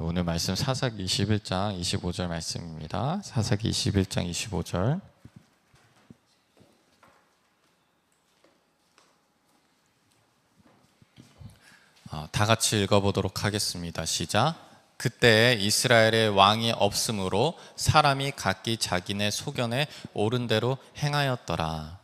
오늘 말씀 사사기 21장 25절 말씀입니다. 사사기 21장 25절. 다 같이 읽어보도록 하겠습니다. 시작. 그때 이스라엘의 왕이 없으므로 사람이 각기 자기네 소견에 옳은 대로 행하였더라.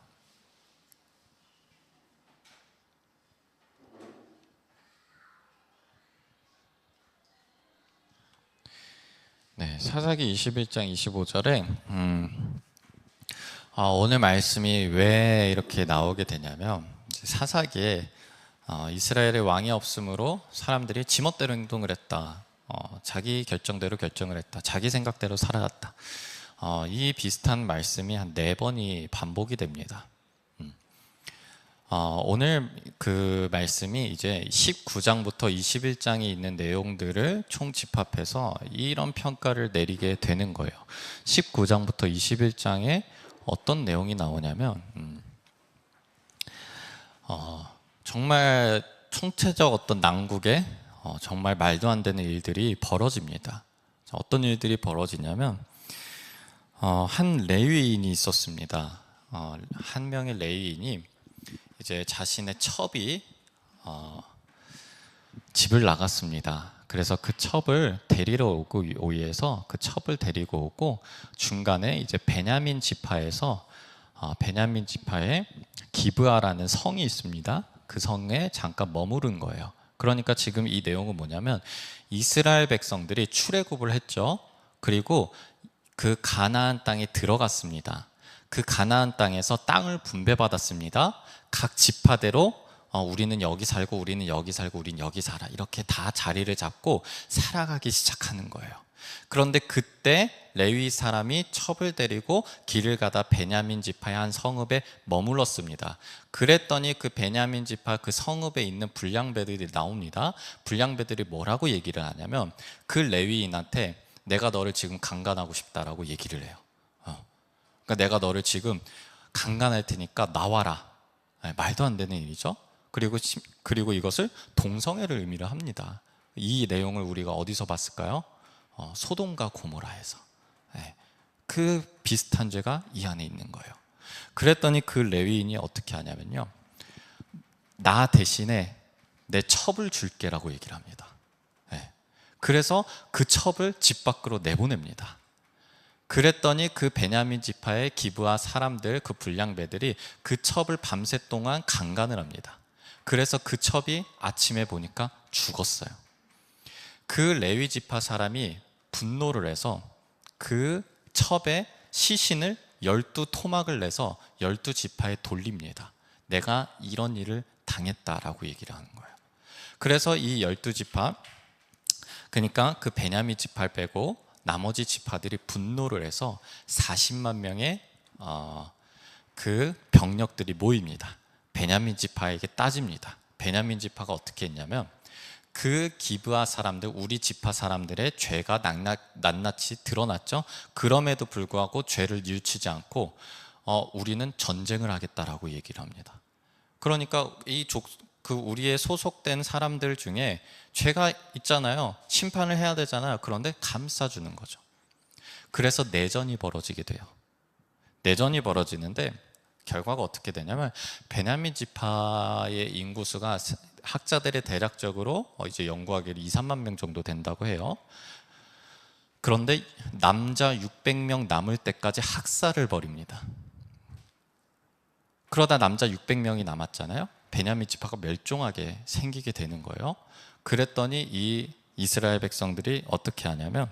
네, 사사기 21장 25절에 오늘 말씀이 왜 이렇게 나오게 되냐면, 사사기에 이스라엘의 왕이 없으므로 사람들이 지멋대로 행동을 했다. 자기 결정대로 결정을 했다. 자기 생각대로 살아갔다. 이 비슷한 말씀이 한 4번이 반복이 됩니다. 오늘 그 말씀이 이제 19장부터 21장에 있는 내용들을 총집합해서 이런 평가를 내리게 되는 거예요. 19장부터 21장에 어떤 내용이 나오냐면, 정말 총체적 어떤 난국에 정말 말도 안 되는 일들이 벌어집니다. 어떤 일들이 벌어지냐면, 한 레위인이 있었습니다. 한 명의 레위인이 이제 자신의 첩이 집을 나갔습니다. 그래서 그 첩을 데리러 오기 위해서 그 첩을 데리고 오고, 중간에 이제 베냐민 지파에서 베냐민 지파에 기브아라는 성이 있습니다. 그 성에 잠깐 머무른 거예요. 그러니까 지금 이 내용은 뭐냐면, 이스라엘 백성들이 출애굽을 했죠. 그리고 그 가나안 땅에 들어갔습니다. 그 가나안 땅에서 땅을 분배받았습니다. 각 지파대로 우리는 여기 살고 우리는 여기 살고 우리는 여기 살아, 이렇게 다 자리를 잡고 살아가기 시작하는 거예요. 그런데 그때 레위 사람이 첩을 데리고 길을 가다 베냐민 지파의 한 성읍에 머물렀습니다. 그랬더니 그 베냐민 지파 그 성읍에 있는 불량배들이 나옵니다. 불량배들이 뭐라고 얘기를 하냐면, 그 레위인한테 내가 너를 지금 강간하고 싶다라고 얘기를 해요. 그러니까 내가 너를 지금 강간할 테니까 나와라. 말도 안 되는 일이죠. 그리고 이것을 동성애를 의미를 합니다. 이 내용을 우리가 어디서 봤을까요? 소돔과 고모라에서. 그 비슷한 죄가 이 안에 있는 거예요. 그랬더니 그 레위인이 어떻게 하냐면요, 나 대신에 내 첩을 줄게라고 얘기를 합니다. 그래서 그 첩을 집 밖으로 내보냅니다. 그랬더니 그 베냐민 지파의 기브아 사람들, 그 불량배들이 그 첩을 밤새 동안 강간을 합니다. 그래서 그 첩이 아침에 보니까 죽었어요. 그 레위 지파 사람이 분노를 해서 그 첩에 시신을 12토막을 내서 12지파에 돌립니다. 내가 이런 일을 당했다라고 얘기를 하는 거예요. 그래서 이 12지파, 그러니까 그 베냐민 지파를 빼고 나머지 지파들이 분노를 해서 40만 명의 그 병력들이 모입니다. 베냐민 지파에게 따집니다. 베냐민 지파가 어떻게 했냐면, 그 기브아 사람들, 우리 지파 사람들의 죄가 낱낱이 드러났죠. 그럼에도 불구하고 죄를 뉘우치지 않고 우리는 전쟁을 하겠다라고 얘기를 합니다. 그러니까 우리의 소속된 사람들 중에 죄가 있잖아요. 심판을 해야 되잖아요. 그런데 감싸주는 거죠. 그래서 내전이 벌어지게 돼요. 내전이 벌어지는데 결과가 어떻게 되냐면, 베냐민 지파의 인구수가 학자들의 대략적으로 이제 연구하기로 2, 3만 명 정도 된다고 해요. 그런데 남자 600명 남을 때까지 학살을 벌입니다. 그러다 남자 600명이 남았잖아요. 베냐민 지파가 멸종하게 생기게 되는 거예요. 그랬더니 이 이스라엘 백성들이 어떻게 하냐면,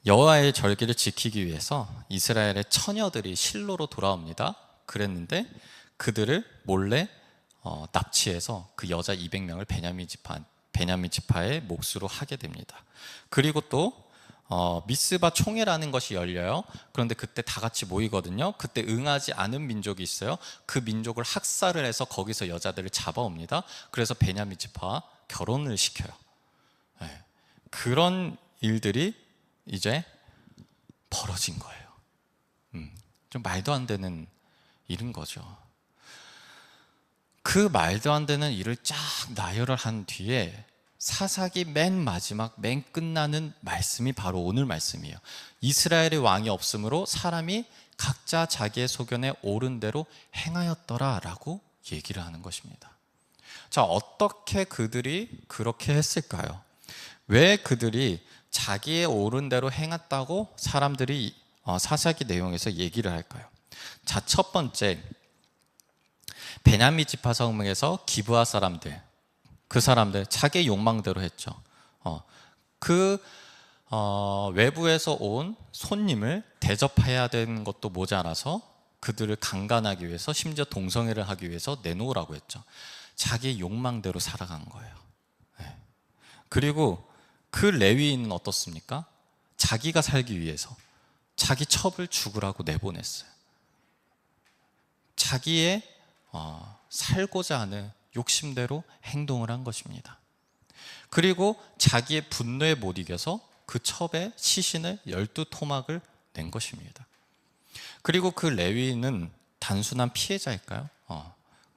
여호와의 절기를 지키기 위해서 이스라엘의 처녀들이 실로로 돌아옵니다. 그랬는데 그들을 몰래 납치해서 그 여자 200명을 베냐민 지파의 몫으로 하게 됩니다. 그리고 또 미스바 총회라는 것이 열려요. 그런데 그때 다 같이 모이거든요. 그때 응하지 않은 민족이 있어요. 그 민족을 학살을 해서 거기서 여자들을 잡아옵니다. 그래서 베냐민 지파와 결혼을 시켜요. 그런 일들이 이제 벌어진 거예요. 좀 말도 안 되는 일인 거죠. 그 말도 안 되는 일을 쫙 나열을 한 뒤에 사사기 맨 마지막 맨 끝나는 말씀이 바로 오늘 말씀이에요. 이스라엘의 왕이 없으므로 사람이 각자 자기의 소견에 옳은 대로 행하였더라 라고 얘기를 하는 것입니다. 자, 어떻게 그들이 그렇게 했을까요? 왜 그들이 자기의 옳은 대로 행했다고 사람들이 사사기 내용에서 얘기를 할까요? 자, 첫 번째, 베냐민 지파 성에서 기브아 사람들, 그 사람들 자기의 욕망대로 했죠. 외부에서 온 손님을 대접해야 되는 것도 모자라서 그들을 강간하기 위해서, 심지어 동성애를 하기 위해서 내놓으라고 했죠. 자기의 욕망대로 살아간 거예요. 네. 그리고 그 레위인은 어떻습니까? 자기가 살기 위해서 자기 첩을 죽으라고 내보냈어요. 자기의 살고자 하는 욕심대로 행동을 한 것입니다. 그리고 자기의 분노에 못 이겨서 그 첩에 시신을 12토막을 낸 것입니다. 그리고 그 레위인은 단순한 피해자일까요?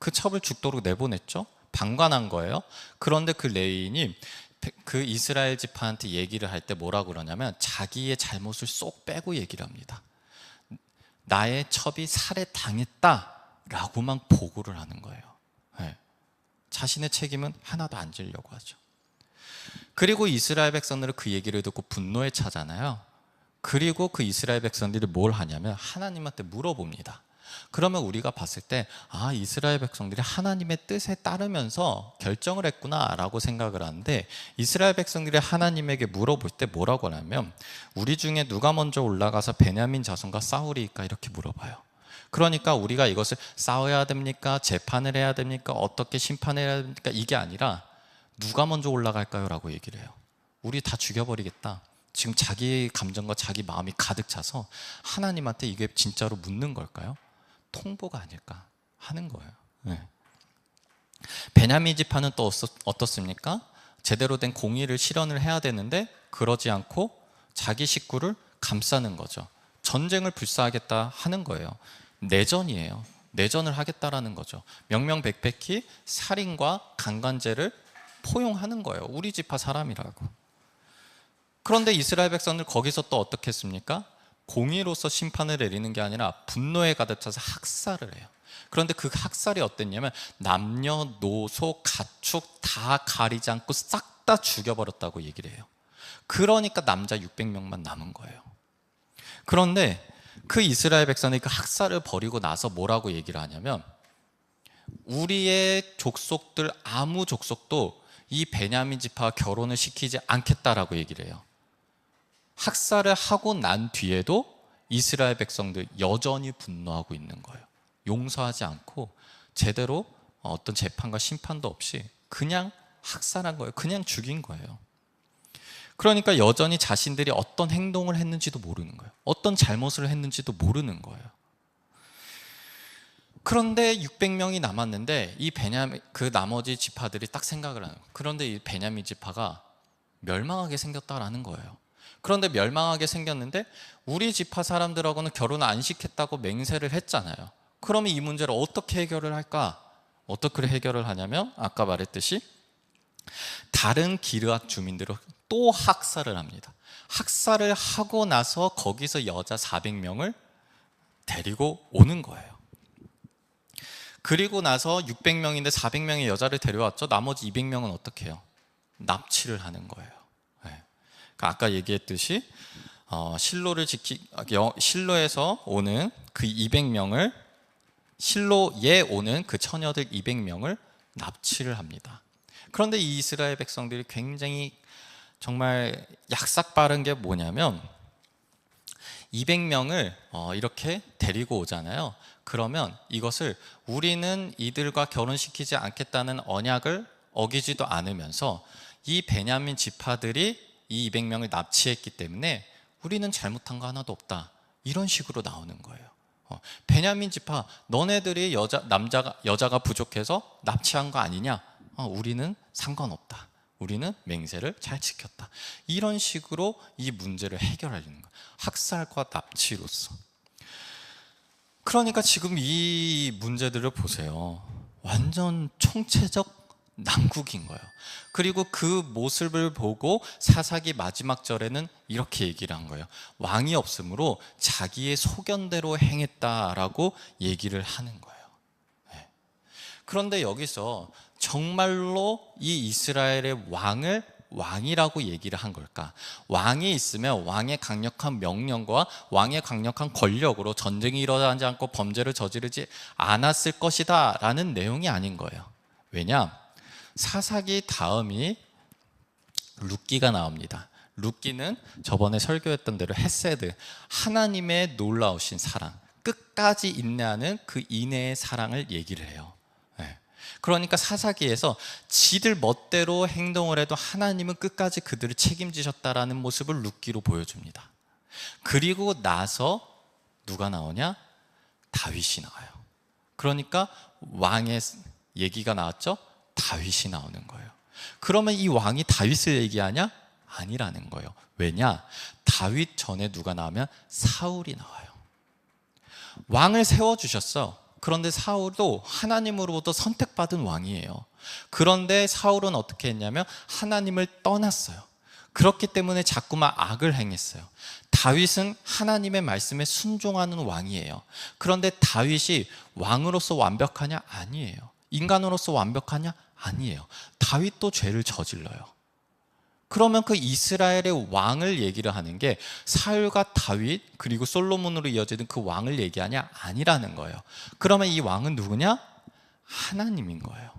그 첩을 죽도록 내보냈죠. 방관한 거예요. 그런데 그 레위인이 그 이스라엘 지파한테 얘기를 할 때 뭐라고 그러냐면 자기의 잘못을 쏙 빼고 얘기를 합니다. 나의 첩이 살해당했다라고만 보고를 하는 거예요. 네. 자신의 책임은 하나도 안 지려고 하죠. 그리고 이스라엘 백성들은 그 얘기를 듣고 분노에 차잖아요. 그리고 그 이스라엘 백성들이 뭘 하냐면 하나님한테 물어봅니다. 그러면 우리가 봤을 때 이스라엘 백성들이 하나님의 뜻에 따르면서 결정을 했구나 라고 생각을 하는데, 이스라엘 백성들이 하나님에게 물어볼 때 뭐라고 하냐면 우리 중에 누가 먼저 올라가서 베냐민 자손과 싸우리까 이렇게 물어봐요. 그러니까 우리가 이것을 싸워야 됩니까? 재판을 해야 됩니까? 어떻게 심판을 해야 됩니까? 이게 아니라 누가 먼저 올라갈까요? 라고 얘기를 해요. 우리 다 죽여버리겠다. 지금 자기 감정과 자기 마음이 가득 차서 하나님한테 이게 진짜로 묻는 걸까요? 통보가 아닐까 하는 거예요. 네. 베냐민 지파는 또 어떻습니까? 제대로 된 공의를 실현을 해야 되는데 그러지 않고 자기 식구를 감싸는 거죠. 전쟁을 불사하겠다 하는 거예요. 내전이에요. 내전을 하겠다라는 거죠. 명명백백히 살인과 강간죄를 포용하는 거예요. 우리 지파 사람이라고. 그런데 이스라엘 백성들 거기서 또 어떻게 했습니까? 공의로서 심판을 내리는 게 아니라 분노에 가득 차서 학살을 해요. 그런데 그 학살이 어땠냐면 남녀노소 가축 다 가리지 않고 싹 다 죽여버렸다고 얘기를 해요. 그러니까 남자 600명만 남은 거예요. 그런데 그 이스라엘 백성이 그 학살을 벌이고 나서 뭐라고 얘기를 하냐면 우리의 족속들 아무 족속도 이 베냐민 지파와 결혼을 시키지 않겠다라고 얘기를 해요. 학살을 하고 난 뒤에도 이스라엘 백성들 여전히 분노하고 있는 거예요. 용서하지 않고 제대로 어떤 재판과 심판도 없이 그냥 학살한 거예요. 그냥 죽인 거예요. 그러니까 여전히 자신들이 어떤 행동을 했는지도 모르는 거예요. 어떤 잘못을 했는지도 모르는 거예요. 그런데 600명이 남았는데 이 베냐민 그 나머지 지파들이 딱 생각을 하는 거예요. 그런데 이 베냐민 지파가 멸망하게 생겼다라는 거예요. 그런데 멸망하게 생겼는데 우리 지파 사람들하고는 결혼을 안 시켰다고 맹세를 했잖아요. 그러면 이 문제를 어떻게 해결을 할까? 어떻게 해결을 하냐면 아까 말했듯이 다른 기르앗 주민들을 또 학살을 합니다. 학살을 하고 나서 거기서 여자 400명을 데리고 오는 거예요. 그리고 나서 600명인데 400명의 여자를 데려왔죠. 나머지 200명은 어떻게 해요? 납치를 하는 거예요. 네. 아까 얘기했듯이 실로에서 오는 그 200명을 실로에 오는 그 처녀들 200명을 납치를 합니다. 그런데 이 이스라엘 백성들이 굉장히 정말 약삭 빠른 게 뭐냐면 200명을 이렇게 데리고 오잖아요. 그러면 이것을 우리는 이들과 결혼시키지 않겠다는 언약을 어기지도 않으면서 이 베냐민 지파들이 이 200명을 납치했기 때문에 우리는 잘못한 거 하나도 없다. 이런 식으로 나오는 거예요. 베냐민 지파 너네들이 여자가 부족해서 납치한 거 아니냐? 우리는 상관없다. 우리는 맹세를 잘 지켰다. 이런 식으로 이 문제를 해결하려는 거예요. 학살과 납치로서. 그러니까 지금 이 문제들을 보세요. 완전 총체적 난국인 거예요. 그리고 그 모습을 보고 사사기 마지막 절에는 이렇게 얘기를 한 거예요. 왕이 없으므로 자기의 소견대로 행했다라고 얘기를 하는 거예요. 네. 그런데 여기서 정말로 이 이스라엘의 왕을 왕이라고 얘기를 한 걸까? 왕이 있으면 왕의 강력한 명령과 왕의 강력한 권력으로 전쟁이 일어나지 않고 범죄를 저지르지 않았을 것이다 라는 내용이 아닌 거예요. 왜냐? 사사기 다음이 룻기가 나옵니다. 룻기는 저번에 설교했던 대로 헤세드, 하나님의 놀라우신 사랑, 끝까지 인내하는 그 인내의 사랑을 얘기를 해요. 그러니까 사사기에서 지들 멋대로 행동을 해도 하나님은 끝까지 그들을 책임지셨다라는 모습을 룻기로 보여줍니다. 그리고 나서 누가 나오냐? 다윗이 나와요. 그러니까 왕의 얘기가 나왔죠? 다윗이 나오는 거예요. 그러면 이 왕이 다윗을 얘기하냐? 아니라는 거예요. 왜냐? 다윗 전에 누가 나오면 사울이 나와요. 왕을 세워주셨어. 그런데 사울도 하나님으로부터 선택받은 왕이에요. 그런데 사울은 어떻게 했냐면 하나님을 떠났어요. 그렇기 때문에 자꾸만 악을 행했어요. 다윗은 하나님의 말씀에 순종하는 왕이에요. 그런데 다윗이 왕으로서 완벽하냐? 아니에요. 인간으로서 완벽하냐? 아니에요. 다윗도 죄를 저질러요. 그러면 그 이스라엘의 왕을 얘기를 하는 게 사울과 다윗 그리고 솔로몬으로 이어지는 그 왕을 얘기하냐? 아니라는 거예요. 그러면 이 왕은 누구냐? 하나님인 거예요.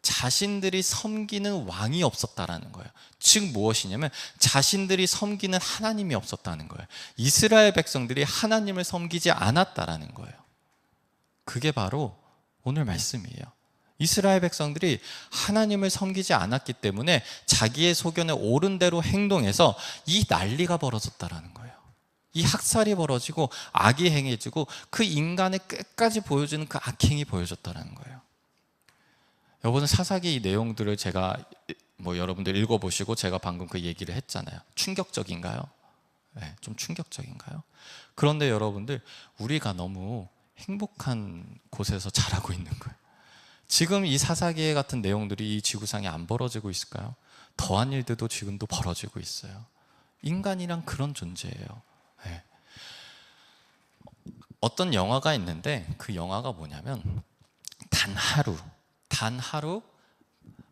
자신들이 섬기는 왕이 없었다라는 거예요. 즉 무엇이냐면 자신들이 섬기는 하나님이 없었다는 거예요. 이스라엘 백성들이 하나님을 섬기지 않았다라는 거예요. 그게 바로 오늘 말씀이에요. 이스라엘 백성들이 하나님을 섬기지 않았기 때문에 자기의 소견에 옳은 대로 행동해서 이 난리가 벌어졌다라는 거예요. 이 학살이 벌어지고 악이 행해지고 그 인간의 끝까지 보여주는 그 악행이 보여졌다라는 거예요. 여러분 사사기 이 내용들을 제가 여러분들 읽어보시고 제가 방금 그 얘기를 했잖아요. 충격적인가요? 네, 좀 충격적인가요? 그런데 여러분들 우리가 너무 행복한 곳에서 자라고 있는 거예요. 지금 이 사사기 같은 내용들이 이 지구상에 안 벌어지고 있을까요? 더한 일들도 지금도 벌어지고 있어요. 인간이란 그런 존재예요. 네. 어떤 영화가 있는데 그 영화가 뭐냐면 단 하루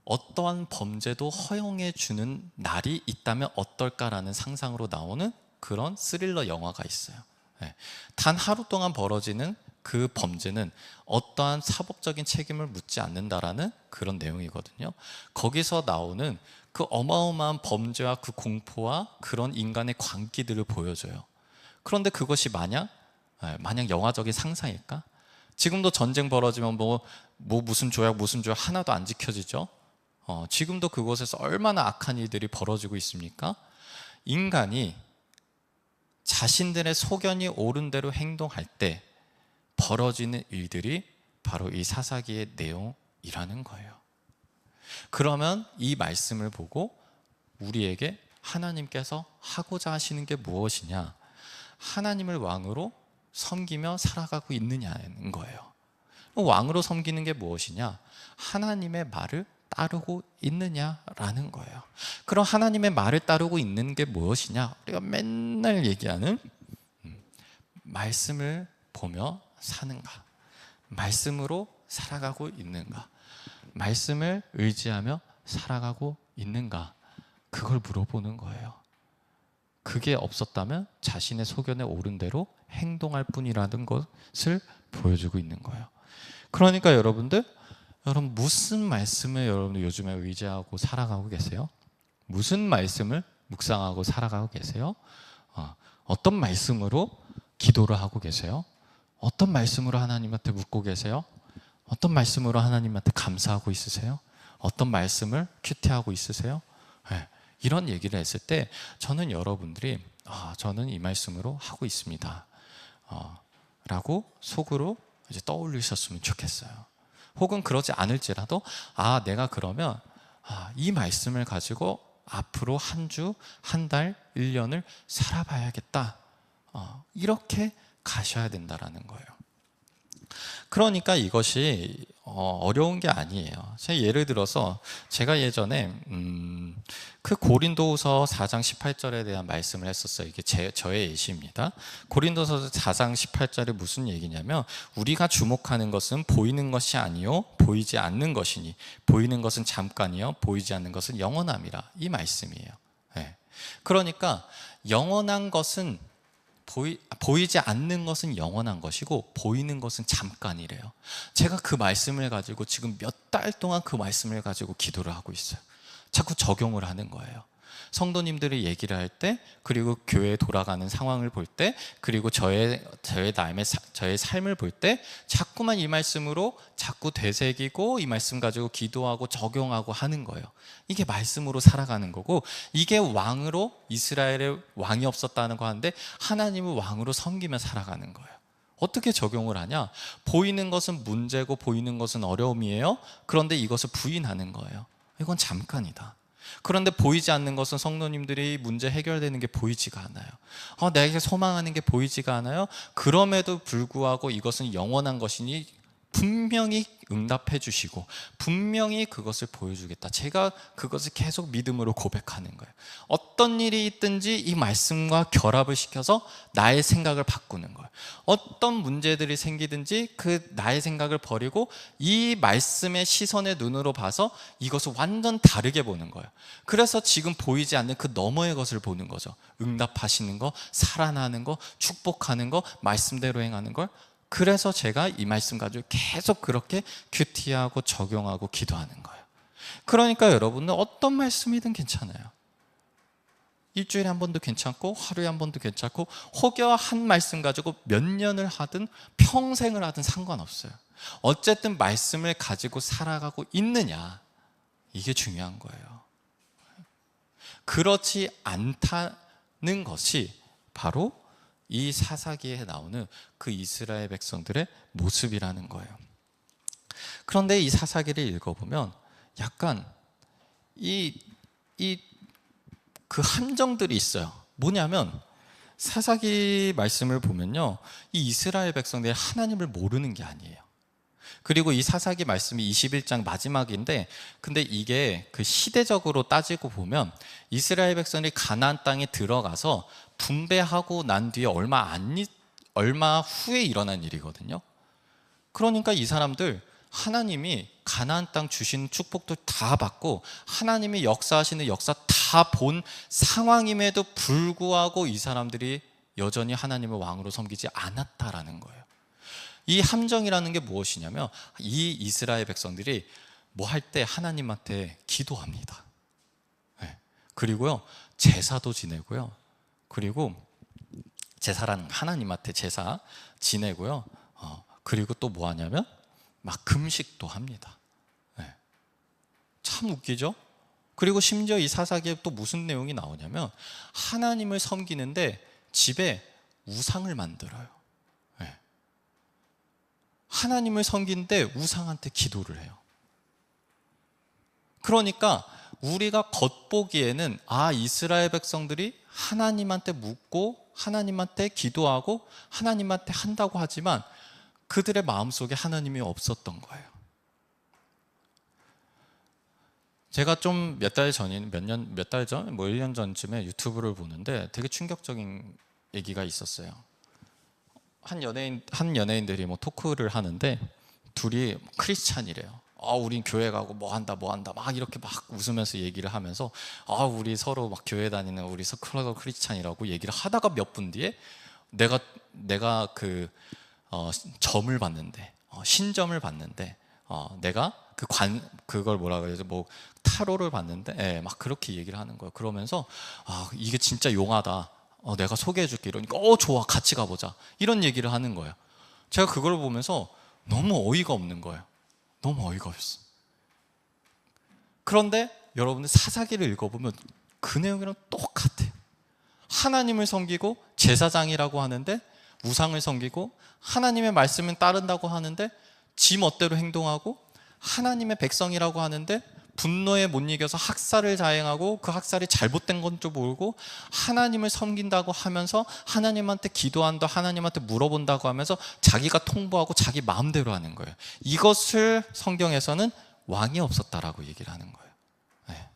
어떠한 범죄도 허용해 주는 날이 있다면 어떨까라는 상상으로 나오는 그런 스릴러 영화가 있어요. 네. 단 하루 동안 벌어지는 그 범죄는 어떠한 사법적인 책임을 묻지 않는다라는 그런 내용이거든요. 거기서 나오는 그 어마어마한 범죄와 그 공포와 그런 인간의 광기들을 보여줘요. 그런데 그것이 마냥 영화적인 상상일까? 지금도 전쟁 벌어지면 무슨 조약 하나도 안 지켜지죠. 지금도 그곳에서 얼마나 악한 일들이 벌어지고 있습니까? 인간이 자신들의 소견이 옳은 대로 행동할 때 벌어지는 일들이 바로 이 사사기의 내용이라는 거예요. 그러면 이 말씀을 보고 우리에게 하나님께서 하고자 하시는 게 무엇이냐? 하나님을 왕으로 섬기며 살아가고 있느냐는 거예요. 왕으로 섬기는 게 무엇이냐? 하나님의 말을 따르고 있느냐라는 거예요. 그럼 하나님의 말을 따르고 있는 게 무엇이냐? 우리가 맨날 얘기하는 말씀을 보며 사는가? 말씀으로 살아가고 있는가? 말씀을 의지하며 살아가고 있는가? 그걸 물어보는 거예요. 그게 없었다면 자신의 소견에 옳은 대로 행동할 뿐이라는 것을 보여주고 있는 거예요. 그러니까 여러분 무슨 말씀을 여러분들 요즘에 의지하고 살아가고 계세요? 무슨 말씀을 묵상하고 살아가고 계세요? 어떤 말씀으로 기도를 하고 계세요? 어떤 말씀으로 하나님한테 묻고 계세요? 어떤 말씀으로 하나님한테 감사하고 있으세요? 어떤 말씀을 큐티하고 있으세요? 네, 이런 얘기를 했을 때 저는 여러분들이 저는 이 말씀으로 하고 있습니다 라고 속으로 이제 떠올리셨으면 좋겠어요. 혹은 그러지 않을지라도 내가 그러면 이 말씀을 가지고 앞으로 한 주, 한 달, 1년을 살아봐야겠다 이렇게 가셔야 된다라는 거예요. 그러니까 이것이 어려운 게 아니에요. 제가 예를 들어서 제가 예전에 그 고린도후서 4장 18절에 대한 말씀을 했었어요. 이게 저의 예시입니다. 고린도서 4장 18절에 무슨 얘기냐면 우리가 주목하는 것은 보이는 것이 아니요 보이지 않는 것이니 보이는 것은 잠깐이요 보이지 않는 것은 영원함이라, 이 말씀이에요. 네. 그러니까 영원한 것은 보이지 않는 것은 영원한 것이고 보이는 것은 잠깐이래요. 제가 그 말씀을 가지고 지금 몇 달 동안 그 말씀을 가지고 기도를 하고 있어요. 자꾸 적용을 하는 거예요. 성도님들이 얘기를 할 때, 그리고 교회에 돌아가는 상황을 볼 때, 그리고 저의 삶을 볼 때 자꾸만 이 말씀으로 자꾸 되새기고 이 말씀 가지고 기도하고 적용하고 하는 거예요. 이게 말씀으로 살아가는 거고, 이게 왕으로, 이스라엘에 왕이 없었다는 거 하는데 하나님을 왕으로 섬기며 살아가는 거예요. 어떻게 적용을 하냐? 보이는 것은 문제고 보이는 것은 어려움이에요. 그런데 이것을 부인하는 거예요. 이건 잠깐이다. 그런데 보이지 않는 것은 성도님들이 문제 해결되는 게 보이지가 않아요. 내게 소망하는 게 보이지가 않아요. 그럼에도 불구하고 이것은 영원한 것이니 분명히 응답해 주시고 분명히 그것을 보여주겠다. 제가 그것을 계속 믿음으로 고백하는 거예요. 어떤 일이 있든지 이 말씀과 결합을 시켜서 나의 생각을 바꾸는 거예요. 어떤 문제들이 생기든지 그 나의 생각을 버리고 이 말씀의 시선의 눈으로 봐서 이것을 완전 다르게 보는 거예요. 그래서 지금 보이지 않는 그 너머의 것을 보는 거죠. 응답하시는 거, 살아나는 거, 축복하는 거, 말씀대로 행하는 걸. 그래서 제가 이 말씀 가지고 계속 그렇게 큐티하고 적용하고 기도하는 거예요. 그러니까 여러분은 어떤 말씀이든 괜찮아요. 일주일에 한 번도 괜찮고 하루에 한 번도 괜찮고 혹여 한 말씀 가지고 몇 년을 하든 평생을 하든 상관없어요. 어쨌든 말씀을 가지고 살아가고 있느냐, 이게 중요한 거예요. 그렇지 않다는 것이 바로 이 사사기에 나오는 그 이스라엘 백성들의 모습이라는 거예요. 그런데 이 사사기를 읽어보면 약간 그 함정들이 있어요. 뭐냐면 사사기 말씀을 보면요, 이 이스라엘 백성들이 하나님을 모르는 게 아니에요. 그리고 이 사사기 말씀이 21장 마지막인데, 근데 이게 그 시대적으로 따지고 보면 이스라엘 백성이 가나안 땅에 들어가서 분배하고 난 뒤에 얼마 후에 일어난 일이거든요. 그러니까 이 사람들 하나님이 가나안 땅 주신 축복도 다 받고 하나님이 역사하시는 역사 다 본 상황임에도 불구하고 이 사람들이 여전히 하나님을 왕으로 섬기지 않았다라는 거예요. 이 함정이라는 게 무엇이냐면 이 이스라엘 백성들이 뭐 할 때 하나님한테 기도합니다. 네. 그리고요 제사도 지내고요. 그리고 제사라는 하나님한테 제사 지내고요. 그리고 또 뭐 하냐면 막 금식도 합니다. 네. 참 웃기죠? 그리고 심지어 이 사사기에 또 무슨 내용이 나오냐면 하나님을 섬기는데 집에 우상을 만들어요. 네. 하나님을 섬기는데 우상한테 기도를 해요. 그러니까 우리가 겉보기에는 이스라엘 백성들이 하나님한테 묻고 하나님한테 기도하고 하나님한테 한다고 하지만 그들의 마음속에 하나님이 없었던 거예요. 제가 좀 몇 달 전, 1년 전쯤에 유튜브를 보는데 되게 충격적인 얘기가 있었어요. 한 연예인들이 뭐 토크를 하는데 둘이 크리스찬이래요. 우린 교회 가고 뭐 한다 막 이렇게 막 웃으면서 얘기를 하면서 우리 서로 막 교회 다니는 우리 서클 크리스찬이라고 얘기를 하다가 몇 분 뒤에 내가 그 점을 봤는데 신점을 봤는데 내가 그걸 뭐라 그러죠? 뭐 타로를 봤는데 막 그렇게 얘기를 하는 거예요. 그러면서 이게 진짜 용하다. 내가 소개해 줄게 이러니까 좋아 같이 가보자 이런 얘기를 하는 거예요. 제가 그걸 보면서 너무 어이가 없는 거예요. 너무 어이가 없어. 그런데 여러분들 사사기를 읽어보면 그 내용이랑 똑같아요. 하나님을 섬기고 제사장이라고 하는데 우상을 섬기고 하나님의 말씀은 따른다고 하는데 지 멋대로 행동하고 하나님의 백성이라고 하는데 분노에 못 이겨서 학살을 자행하고 그 학살이 잘못된 건 줄 모르고 하나님을 섬긴다고 하면서 하나님한테 기도한다, 하나님한테 물어본다고 하면서 자기가 통보하고 자기 마음대로 하는 거예요. 이것을 성경에서는 왕이 없었다라고 얘기를 하는 거예요. 네.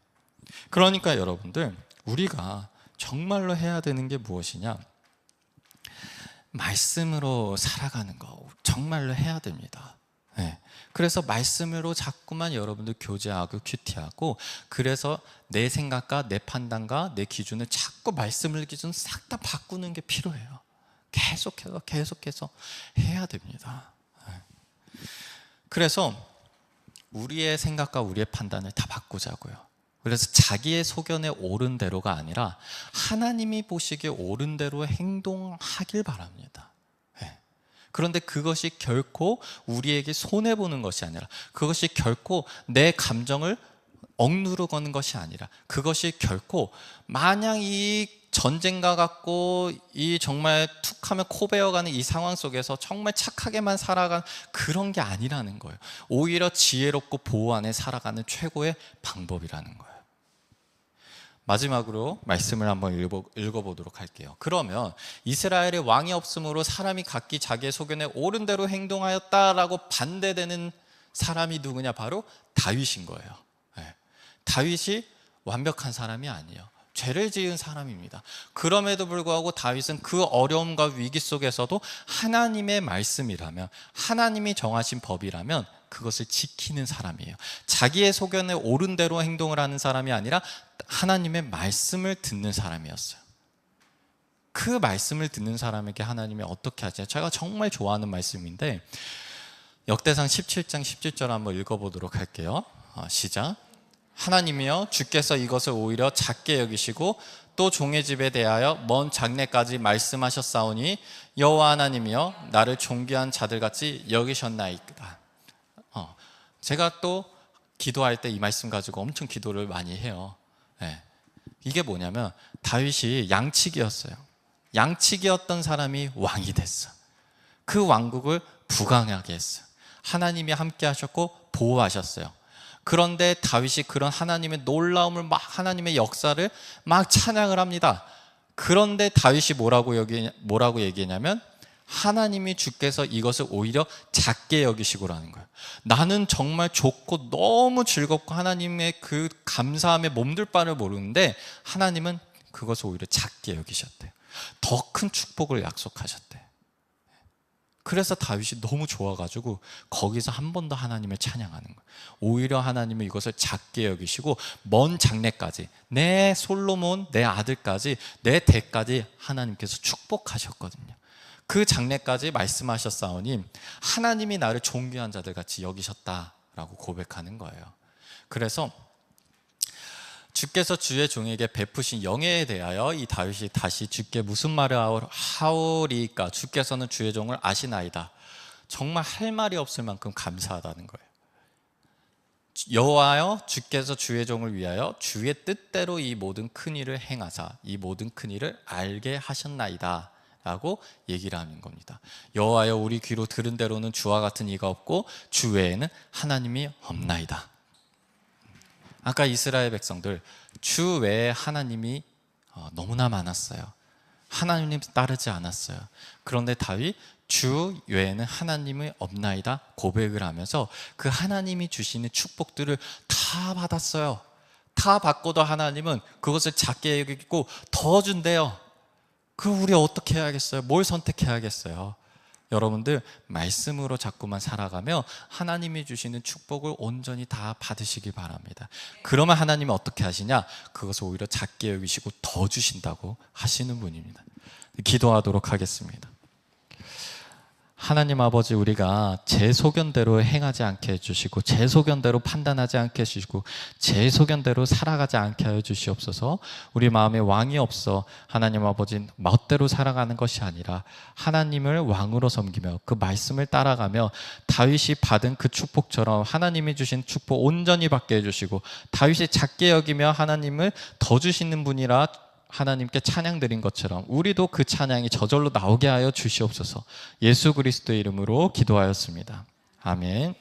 그러니까 여러분들, 우리가 정말로 해야 되는 게 무엇이냐? 말씀으로 살아가는 거 정말로 해야 됩니다. 네. 그래서 말씀으로 자꾸만 여러분들 교제하고 큐티하고, 그래서 내 생각과 내 판단과 내 기준을 자꾸 말씀을 기준 싹 다 바꾸는 게 필요해요. 계속해서 해야 됩니다. 네. 그래서 우리의 생각과 우리의 판단을 다 바꾸자고요. 그래서 자기의 소견에 옳은 대로가 아니라 하나님이 보시기에 옳은 대로 행동하길 바랍니다. 네. 그런데 그것이 결코 우리에게 손해보는 것이 아니라, 그것이 결코 내 감정을 억누르는 것이 아니라, 그것이 결코 마냥 이 전쟁과 같고 이 정말 툭하면 코 베어가는 이 상황 속에서 정말 착하게만 살아가는 그런 게 아니라는 거예요. 오히려 지혜롭고 보호 안에 살아가는 최고의 방법이라는 거예요. 마지막으로 말씀을 한번 읽어보도록 할게요. 그러면 이스라엘의 왕이 없으므로 사람이 각기 자기의 소견에 옳은 대로 행동하였다라고 반대되는 사람이 누구냐? 바로 다윗인 거예요. 네. 다윗이 완벽한 사람이 아니에요. 죄를 지은 사람입니다. 그럼에도 불구하고 다윗은 그 어려움과 위기 속에서도 하나님의 말씀이라면, 하나님이 정하신 법이라면 그것을 지키는 사람이에요. 자기의 소견에 옳은 대로 행동을 하는 사람이 아니라 하나님의 말씀을 듣는 사람이었어요. 그 말씀을 듣는 사람에게 하나님이 어떻게 하죠? 제가 정말 좋아하는 말씀인데, 역대상 17장 17절 한번 읽어보도록 할게요. 시작. 하나님이여, 주께서 이것을 오히려 작게 여기시고 또 종의 집에 대하여 먼 장래까지 말씀하셨사오니 여호와 하나님이여, 나를 존귀한 자들같이 여기셨나이다. 제가 또 기도할 때 이 말씀 가지고 엄청 기도를 많이 해요. 네. 이게 뭐냐면, 다윗이 양치기였어요. 양치기였던 사람이 왕이 됐어. 그 왕국을 부강하게 했어요. 하나님이 함께 하셨고 보호하셨어요. 그런데 다윗이 그런 하나님의 놀라움을 하나님의 역사를 막 찬양을 합니다. 그런데 다윗이 뭐라고 얘기했냐면, 하나님이 주께서 이것을 오히려 작게 여기시고라는 거예요. 나는 정말 좋고 너무 즐겁고 하나님의 그 감사함에 몸둘 바를 모르는데 하나님은 그것을 오히려 작게 여기셨대요. 더 큰 축복을 약속하셨대요. 그래서 다윗이 너무 좋아가지고 거기서 한 번 더 하나님을 찬양하는 거예요. 오히려 하나님은 이것을 작게 여기시고 먼 장래까지, 내 솔로몬, 내 아들까지, 내 대까지 하나님께서 축복하셨거든요. 그 장래까지 말씀하셨사오니 하나님이 나를 존귀한 자들같이 여기셨다라고 고백하는 거예요. 그래서 주께서 주의 종에게 베푸신 영예에 대하여 이 다윗이 다시 주께 무슨 말을 하오리까? 주께서는 주의 종을 아시나이다. 정말 할 말이 없을 만큼 감사하다는 거예요. 여호와여, 주께서 주의 종을 위하여 주의 뜻대로 이 모든 큰 일을 행하사 이 모든 큰 일을 알게 하셨나이다 라고 얘기를 하는 겁니다. 여호와여, 우리 귀로 들은 대로는 주와 같은 이가 없고 주 외에는 하나님이 없나이다. 아까 이스라엘 백성들, 주 외에 하나님이 너무나 많았어요. 하나님 따르지 않았어요. 그런데 다윗, 주 외에는 하나님이 없나이다 고백을 하면서 그 하나님이 주시는 축복들을 다 받았어요. 다 받고도 하나님은 그것을 작게 여기고 더 준대요. 그럼 우리 어떻게 해야겠어요? 뭘 선택해야겠어요? 여러분들, 말씀으로 자꾸만 살아가며 하나님이 주시는 축복을 온전히 다 받으시기 바랍니다. 그러면 하나님이 어떻게 하시냐? 그것을 오히려 작게 여기시고 더 주신다고 하시는 분입니다. 기도하도록 하겠습니다. 하나님 아버지, 우리가 제 소견대로 행하지 않게 해주시고 제 소견대로 판단하지 않게 해주시고 제 소견대로 살아가지 않게 하여 주시옵소서. 우리 마음에 왕이 없어 하나님 아버지 멋대로 살아가는 것이 아니라 하나님을 왕으로 섬기며 그 말씀을 따라가며 다윗이 받은 그 축복처럼 하나님이 주신 축복 온전히 받게 해주시고, 다윗이 작게 여기며 하나님을 더 주시는 분이라 하나님께 찬양 드린 것처럼 우리도 그 찬양이 저절로 나오게 하여 주시옵소서. 예수 그리스도의 이름으로 기도하였습니다. 아멘.